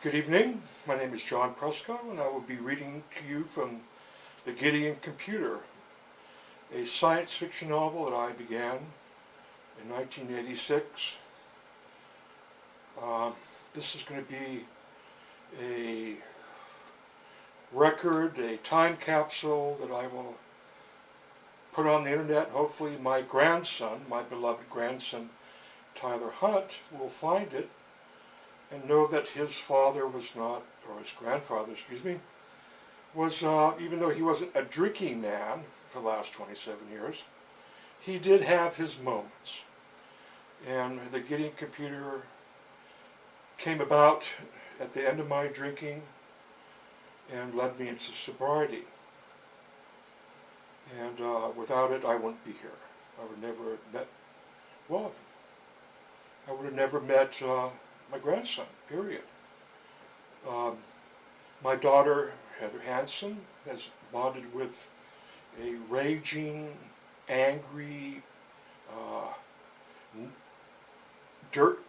Good evening. My name is John Presco, and I will be reading to you from the Gideon Computer, a science fiction novel that I began in 1986. This is going to be a record, a time capsule that I will put on the internet. Hopefully my grandson, my beloved grandson, Tyler Hunt, will find it and know that his father was not, or his grandfather, was, even though he wasn't a drinking man for the last 27 years, he did have his moments. And the Gideon Computer came about at the end of my drinking and led me into sobriety. And without it, I wouldn't be here. I would never have met, well, I would have never met my grandson, period. My daughter, Heather Hanson, has bonded with a raging, angry, dirt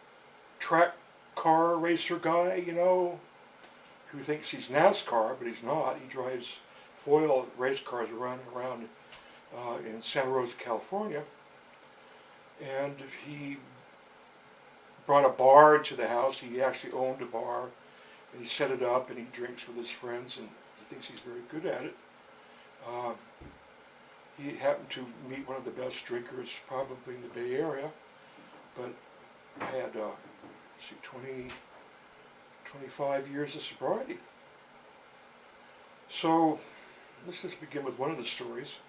track car racer guy, you know, who thinks he's NASCAR, but he's not. He drives foil race cars around in Santa Rosa, California. And he brought a bar into the house. He actually owned a bar, and he set it up, and he drinks with his friends, and he thinks he's very good at it. He happened to meet one of the best drinkers probably in the Bay Area, but had 25 years of sobriety. So let's just begin with one of the stories.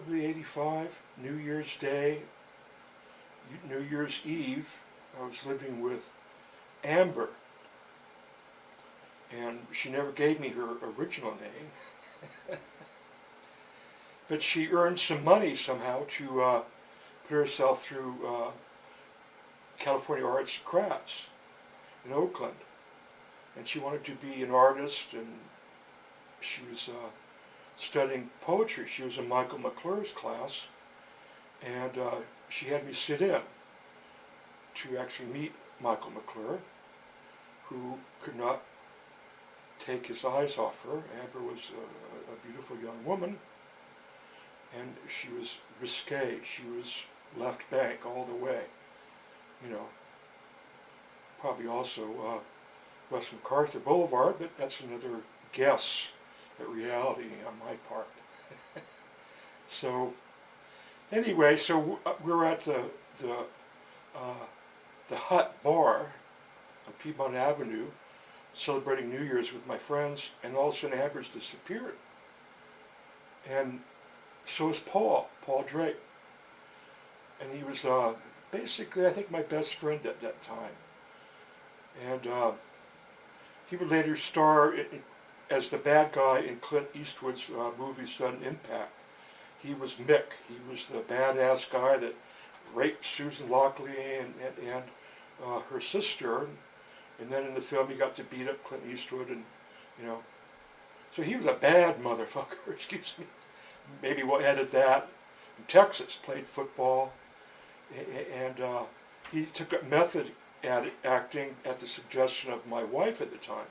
85, New Year's Day, New Year's Eve, I was living with Amber. And she never gave me her original name. But she earned some money somehow to put herself through California Arts and Crafts in Oakland. And she wanted to be an artist, and she was studying poetry. She was in Michael McClure's class, and she had me sit in to actually meet Michael McClure, who could not take his eyes off her. Amber was a beautiful young woman, and she was risque. She was left bank all the way, you know. Probably also West MacArthur Boulevard, but that's another guess at reality on my part. So anyway, so we're at the Hut Bar on Piedmont Avenue, celebrating New Year's with my friends, and all of a sudden Amber's disappeared. And so is Paul Drake. And he was basically, I think, my best friend at that time. And he would later star as the bad guy in Clint Eastwood's movie Sudden Impact. He was Mick. He was the badass guy that raped Susan Lockley and her sister. And then in the film he got to beat up Clint Eastwood, and, you know. So he was a bad motherfucker, excuse me. Maybe we'll edit that. In Texas, played football. And he took up method acting at the suggestion of my wife at the time,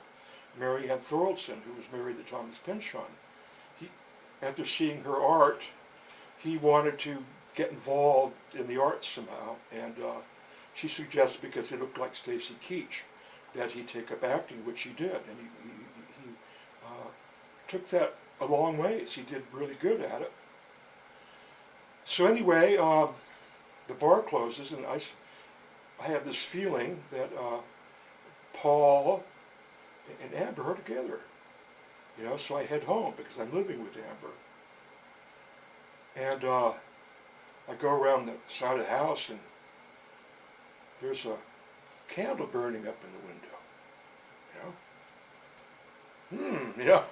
Mary Ann Thoraldson, who was married to Thomas Pynchon. After seeing her art, he wanted to get involved in the arts somehow, and she suggested, because it looked like Stacy Keach, that he take up acting, which he did, and he took that a long ways. He did really good at it. So anyway, the bar closes, and I have this feeling that Paul and Amber are together. You know, so I head home because I'm living with Amber. And I go around the side of the house, and there's a candle burning up in the window. You know?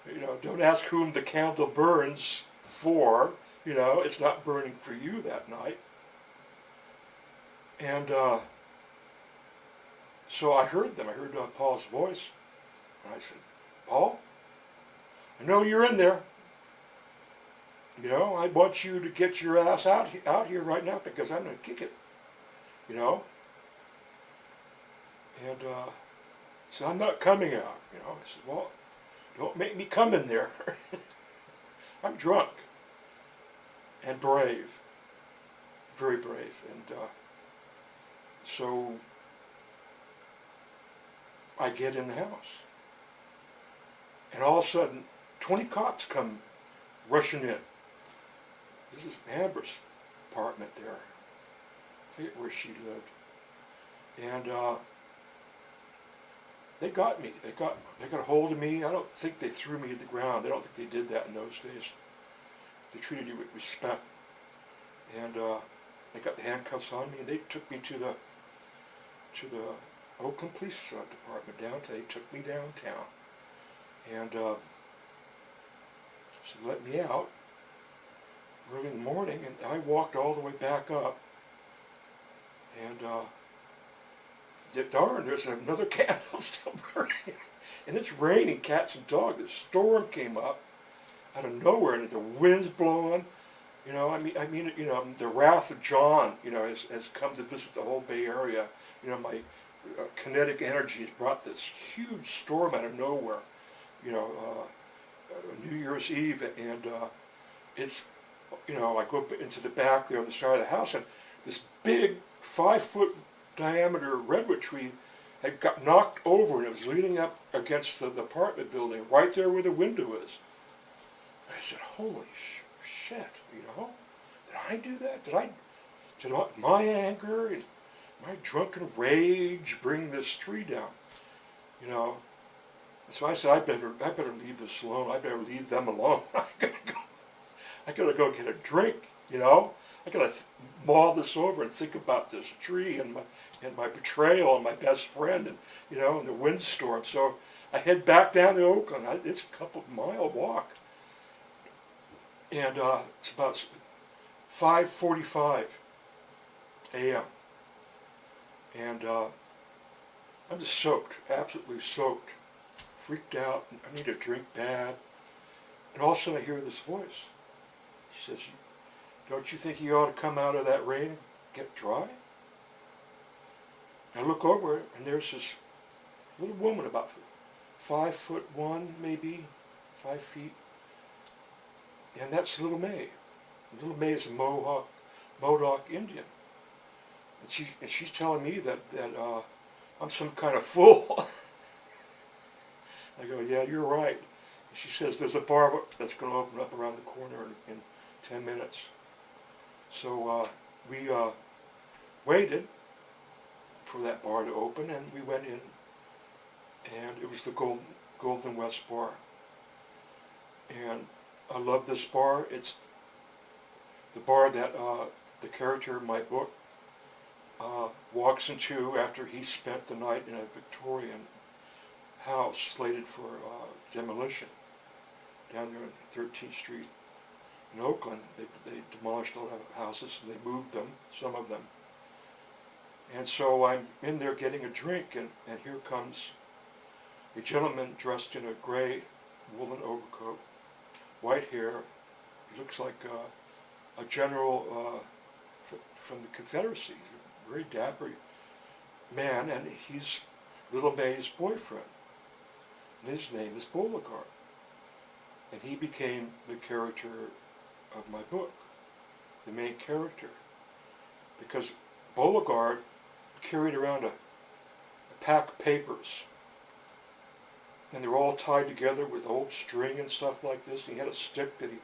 You know, don't ask whom the candle burns for. You know, it's not burning for you that night. And so I heard them. I heard Paul's voice. And I said, "Paul, I know you're in there." You know, I want you to get your ass out here right now because I'm going to kick it. You know? And so I'm not coming out. You know, I said, well, don't make me come in there. I'm drunk and brave, very brave. And so I get in the house. And all of a sudden, 20 cops come rushing in. This is Amber's apartment there. I forget where she lived. And they got me. They got a hold of me. I don't think they threw me to the ground. I don't think they did that in those days. They treated you with respect. And they got the handcuffs on me, and they took me to the Oakland Police Department downtown. They took me downtown. And so they let me out early in the morning, and I walked all the way back up. And darn, there's another candle still burning. And it's raining cats and dogs. The storm came up out of nowhere, and the wind's blowing. You know, I mean, you know, the wrath of John, you know, has come to visit the whole Bay Area. You know, my kinetic energy has brought this huge storm out of nowhere. You know, New Year's Eve, and it's, you know, I go up into the back there on the side of the house, and this big 5-foot diameter redwood tree had got knocked over, and it was leaning up against the apartment building, right there where the window is. And I said, holy shit, you know, did I do that? Did my anger and my drunken rage bring this tree down? You know, so I said, I better leave this alone. I better leave them alone. I gotta go get a drink, you know. I gotta mull this over and think about this tree and my betrayal and my best friend, and you know, and the windstorm. So I head back down to Oakland. It's a couple-mile walk. And it's about 5:45 a.m. And I'm just soaked, absolutely soaked, freaked out. I need a drink bad. And all of a sudden I hear this voice. She says, don't you think you ought to come out of that rain and get dry? And I look over and there's this little woman about 5'1", maybe 5 feet. And that's Little May. Little May is a Modoc Indian. And she's telling me that I'm some kind of fool. I go, yeah, you're right. And she says there's a bar that's going to open up around the corner in 10 minutes. So we waited for that bar to open, and we went in, and it was the Golden West Bar. And I love this bar. It's the bar that the character in my book walks into after he spent the night in a Victorian house slated for demolition down there on 13th Street in Oakland. They demolished a lot of houses and they moved them, some of them. And so I'm in there getting a drink, and here comes a gentleman dressed in a gray woolen overcoat, white hair. He looks like a general from the Confederacy, a very dapper man, and he's Little May's boyfriend. And his name is Beauregard. And he became the character of my book, the main character. Because Beauregard carried around a pack of papers, and they were all tied together with old string and stuff like this. And he had a stick that he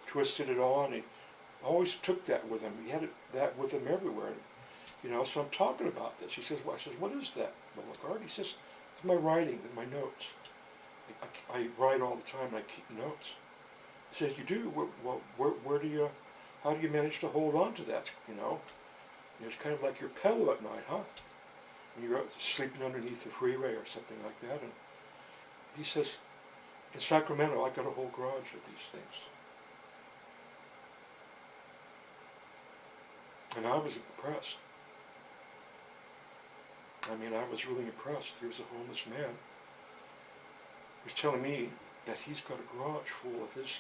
twisted it on. He always took that with him. He had that with him everywhere. And, you know, so I'm talking about this. He says, well, I says, what is that, Beauregard? He says, it's my writing and my notes. I write all the time, and I keep notes. He says, you do? Well, where do you, how do you manage to hold on to that, you know? It's kind of like your pillow at night, huh? When you're sleeping underneath the freeway or something like that. And he says, in Sacramento, I got a whole garage of these things. And I was impressed. I mean, I was really impressed. Here's a homeless man who's telling me that he's got a garage full of his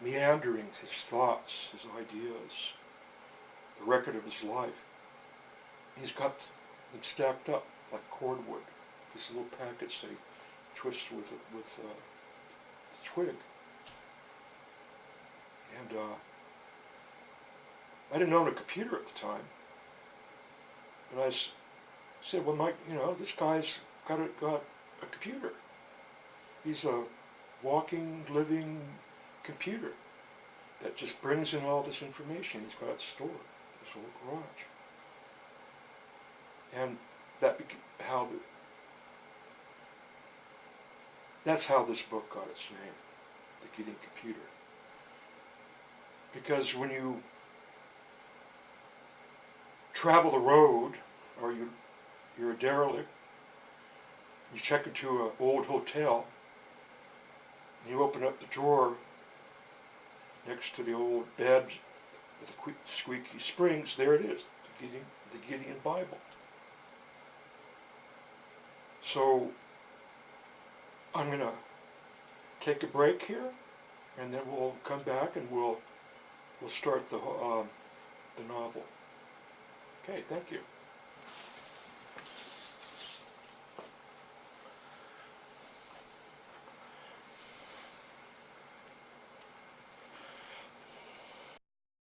meanderings, his thoughts, his ideas, the record of his life. He's got them stacked up like cordwood. These little packets they twist with the twig. And I didn't own a computer at the time. But I said, well, Mike, this guy's got a computer. He's a walking, living computer that just brings in all this information he's got stored in his old garage. And that's how this book got its name, The Gideon Computer. Because when you travel the road, or you're a derelict, you check into an old hotel, and you open up the drawer next to the old bed with the squeaky springs, there it is, the Gideon Bible. So I'm going to take a break here, and then we'll come back and we'll start the novel. Okay, thank you.